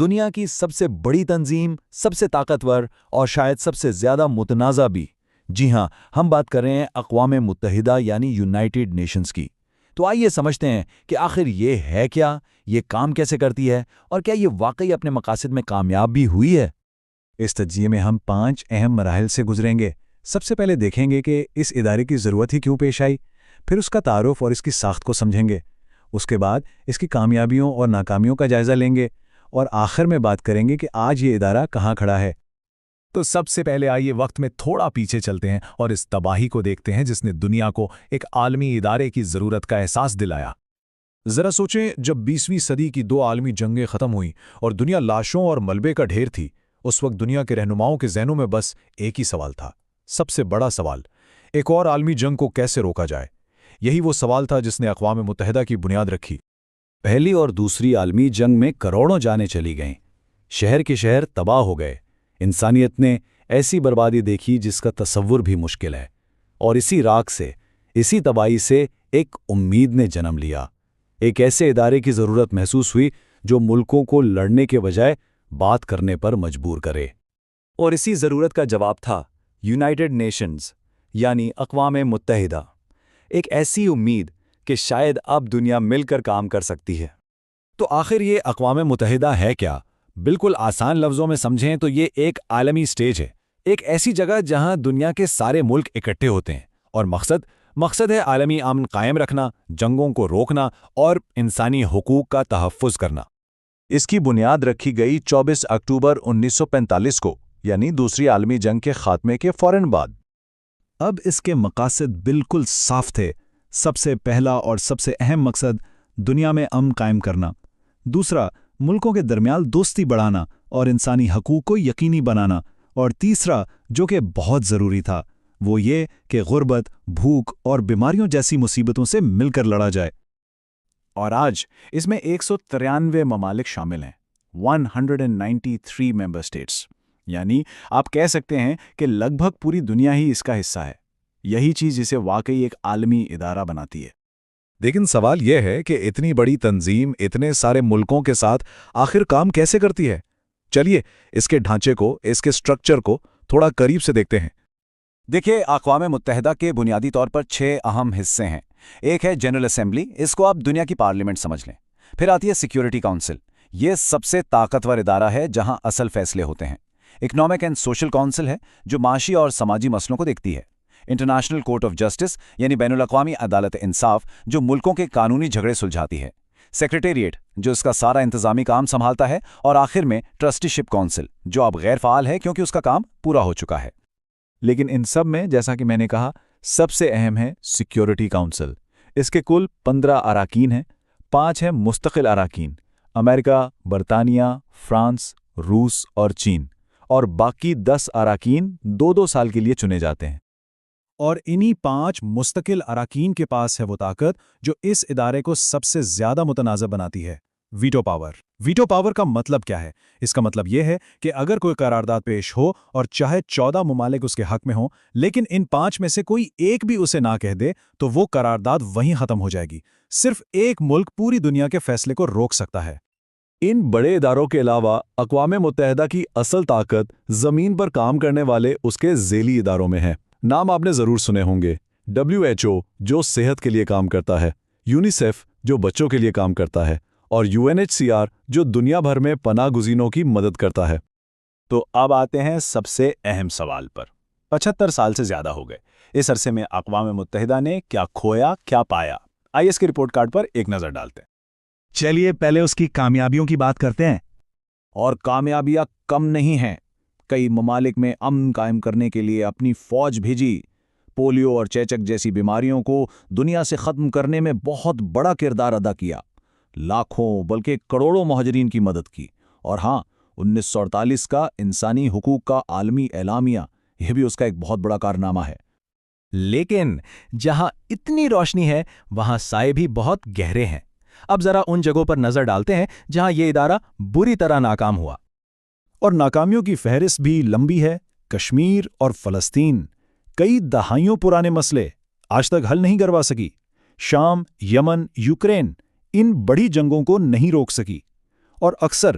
دنیا کی سب سے بڑی تنظیم، سب سے طاقتور اور شاید سب سے زیادہ متنازع بھی۔ جی ہاں، ہم بات کر رہے ہیں اقوام متحدہ یعنی یونائٹڈ نیشنز کی۔ تو آئیے سمجھتے ہیں کہ آخر یہ ہے کیا، یہ کام کیسے کرتی ہے، اور کیا یہ واقعی اپنے مقاصد میں کامیاب بھی ہوئی ہے۔ اس تجزیے میں ہم 5 اہم مراحل سے گزریں گے۔ سب سے پہلے دیکھیں گے کہ اس ادارے کی ضرورت ہی کیوں پیش آئی، پھر اس کا تعارف اور اس کی ساخت کو سمجھیں گے، اس کے بعد اس کی کامیابیوں اور ناکامیوں کا جائزہ لیں گے، اور آخر میں بات کریں گے کہ آج یہ ادارہ کہاں کھڑا ہے۔ تو سب سے پہلے آئیے وقت میں تھوڑا پیچھے چلتے ہیں اور اس تباہی کو دیکھتے ہیں جس نے دنیا کو ایک عالمی ادارے کی ضرورت کا احساس دلایا۔ ذرا سوچیں، جب 20ویں صدی کی 2 عالمی جنگیں ختم ہوئیں اور دنیا لاشوں اور ملبے کا ڈھیر تھی، اس وقت دنیا کے رہنماؤں کے ذہنوں میں بس ایک ہی سوال تھا، سب سے بڑا سوال: ایک اور عالمی جنگ کو کیسے روکا جائے؟ یہی وہ سوال تھا جس نے اقوام متحدہ کی بنیاد رکھی۔ پہلی اور دوسری عالمی جنگ میں کروڑوں جانیں چلی گئیں، شہر کے شہر تباہ ہو گئے، انسانیت نے ایسی بربادی دیکھی جس کا تصور بھی مشکل ہے، اور اسی راک سے، اسی تباہی سے ایک امید نے جنم لیا۔ ایک ایسے ادارے کی ضرورت محسوس ہوئی جو ملکوں کو لڑنے کے بجائے بات کرنے پر مجبور کرے، اور اسی ضرورت کا جواب تھا یونائٹڈ نیشنز یعنی اقوام متحدہ، ایک ایسی امید کہ شاید اب دنیا مل کر کام کر سکتی ہے۔ تو آخر یہ اقوام متحدہ ہے کیا؟ بالکل آسان لفظوں میں سمجھیں تو یہ ایک عالمی سٹیج ہے، ایک ایسی جگہ جہاں دنیا کے سارے ملک اکٹھے ہوتے ہیں، اور مقصد ہے عالمی امن قائم رکھنا، جنگوں کو روکنا اور انسانی حقوق کا تحفظ کرنا۔ اس کی بنیاد رکھی گئی 24 اکتوبر 1945 کو، یعنی دوسری عالمی جنگ کے خاتمے کے فوراً بعد۔ اب اس کے مقاصد بالکل صاف تھے۔ سب سے پہلا اور سب سے اہم مقصد دنیا میں امن قائم کرنا، دوسرا ملکوں کے درمیان دوستی بڑھانا اور انسانی حقوق کو یقینی بنانا، اور تیسرا جو کہ بہت ضروری تھا وہ یہ کہ غربت، بھوک اور بیماریوں جیسی مصیبتوں سے مل کر لڑا جائے۔ اور آج اس میں 193 ممالک شامل ہیں، 193 ممبر اسٹیٹس، یعنی آپ کہہ سکتے ہیں کہ لگ بھگ پوری دنیا ہی اس کا حصہ ہے۔ یہی چیز اسے واقعی ایک عالمی ادارہ بناتی ہے۔ لیکن سوال یہ ہے کہ اتنی بڑی تنظیم اتنے سارے ملکوں کے ساتھ آخر کام کیسے کرتی ہے؟ چلیے اس کے ڈھانچے کو، اس کے سٹرکچر کو تھوڑا قریب سے دیکھتے ہیں۔ دیکھیے، اقوام متحدہ کے بنیادی طور پر 6 اہم حصے ہیں۔ ایک ہے جنرل اسمبلی، اس کو آپ دنیا کی پارلیمنٹ سمجھ لیں۔ پھر آتی ہے سیکیورٹی کونسل، یہ سب سے طاقتور ادارہ ہے جہاں اصل فیصلے ہوتے ہیں۔ اکنامک اینڈ سوشل کونسل ہے جو معاشی اور سماجی مسئلوں کو دیکھتی ہے۔ انٹرنیشنل کورٹ آف جسٹس یعنی بین الاقوامی عدالت انصاف جو ملکوں کے قانونی جھگڑے سلجھاتی ہے۔ سیکریٹریٹ جو اس کا سارا انتظامی کام سنبھالتا ہے، اور آخر میں ٹرسٹی شپ کونسل جو اب غیر فعال ہے کیونکہ اس کا کام پورا ہو چکا ہے۔ لیکن ان سب میں جیسا کہ میں نے کہا، سب سے اہم ہے سیکیورٹی کونسل۔ اس کے کل 15 اراکین ہیں، 5 ہیں مستقل اراکین: امریکہ، برطانیہ، فرانس، روس اور چین، اور باقی 10 اراکین 2 سال کے لیے چنے جاتے ہیں۔ اور انہی 5 مستقل اراکین کے پاس ہے وہ طاقت جو اس ادارے کو سب سے زیادہ متنازع بناتی ہے: ویٹو پاور۔ ویٹو پاور کا مطلب کیا ہے؟ اس کا مطلب یہ ہے کہ اگر کوئی قرارداد پیش ہو اور چاہے 14 ممالک اس کے حق میں ہوں، لیکن ان 5 میں سے کوئی ایک بھی اسے نہ کہہ دے تو وہ قرارداد وہیں ختم ہو جائے گی۔ صرف ایک ملک پوری دنیا کے فیصلے کو روک سکتا ہے۔ ان بڑے اداروں کے علاوہ اقوام متحدہ کی اصل طاقت زمین پر کام کرنے والے اس کے ذیلی اداروں میں ہے۔ نام آپ نے ضرور سنے ہوں گے: WHO جو صحت کے لیے کام کرتا ہے، یونیسیف جو بچوں کے لیے کام کرتا ہے، اور UNHCR جو دنیا بھر میں پناہ گزینوں کی مدد کرتا ہے۔ تو اب آتے ہیں سب سے اہم سوال پر۔ 75 سال سے زیادہ ہو گئے، اس عرصے میں اقوام متحدہ نے کیا کھویا، کیا پایا؟ آئیے اس کے رپورٹ کارڈ پر ایک نظر ڈالتے ہیں۔ چلیے پہلے اس کی کامیابیوں کی بات کرتے ہیں۔ اور کامیابیاں کم نہیں ہیں۔ کئی ممالک میں امن قائم کرنے کے لیے اپنی فوج بھیجی، پولیو اور چیچک جیسی بیماریوں کو دنیا سے ختم کرنے میں بہت بڑا کردار ادا کیا، لاکھوں بلکہ کروڑوں مہاجرین کی مدد کی، اور ہاں، 1948 کا انسانی حقوق کا عالمی اعلامیہ، یہ بھی اس کا ایک بہت بڑا کارنامہ ہے۔ لیکن جہاں اتنی روشنی ہے وہاں سائے بھی بہت گہرے ہیں۔ اب ذرا ان جگہوں پر نظر ڈالتے ہیں جہاں یہ ادارہ بری طرح ناکام ہوا۔ اور ناکامیوں کی فہرست بھی لمبی ہے۔ کشمیر اور فلسطین، کئی دہائیوں پرانے مسئلے، آج تک حل نہیں کروا سکی۔ شام، یمن، یوکرین، ان بڑی جنگوں کو نہیں روک سکی، اور اکثر